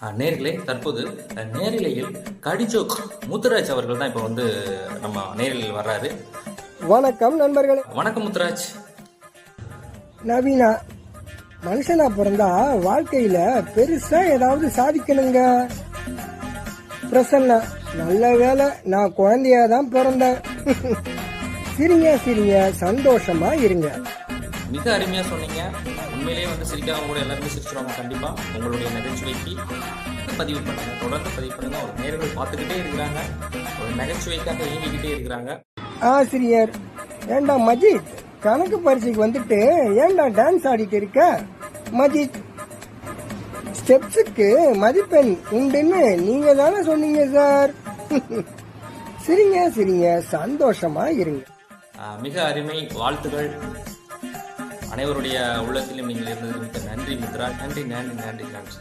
நேர்களே, தற்போது நேரிலையில் கடிஜோக் முத்துராஜ் அவர்கள் தான் இப்போ வந்து நம்ம நேரில் வர்றாரு. வணக்கம் நண்பர்களே. வணக்கம் முத்துராஜ். நவீனா, மனுஷனா பிறந்தா வாழ்க்கையில பெருசா ஏதாவது சாதிக்கணுங்க. பிரசன்னா, நல்ல வேலை நான் குழந்தையா தான் பிறந்தேன். சிரிங்க சிரிங்க, சந்தோஷமா இருங்க. மிக அருமையா சொன்னீங்க. உண்மையிலேயே வந்து சிரிக்காம கூட எல்லாருமே சிரிச்சிருவாங்க. கண்டிப்பா உங்களுடைய நகைச்சுவைக்கு பதிவு பண்ணுங்க, தொடர்ந்து பதிவு பண்ணுங்க. ஒரு நேர்கள் பார்த்துக்கிட்டே இருக்கிறாங்க, ஒரு நகைச்சுவைக்காக இயங்கிக்கிட்டே இருக்கிறாங்க. ஆசிரியர், ஏண்டா மஜித், கணக்கு பரீட்சைக்கு வந்துட்டு ஏண்டா டான்ஸ் ஆடிட்டு இருக்க? மஜித், ஸ்டெப்ஸுக்கு மதிப்பெண் உண்டுன்னு நீங்க தானே சொன்னீங்க சார். சிரிங்க சிரிங்க, சந்தோஷமா இருங்க. மிக அருமை, வாழ்த்துகள். அனைவருடைய உள்ளத்திலும் நீங்கள் இருந்தது மிக்க நன்றி முத்ரா. நன்றி நன்றி நன்றி நன்றி.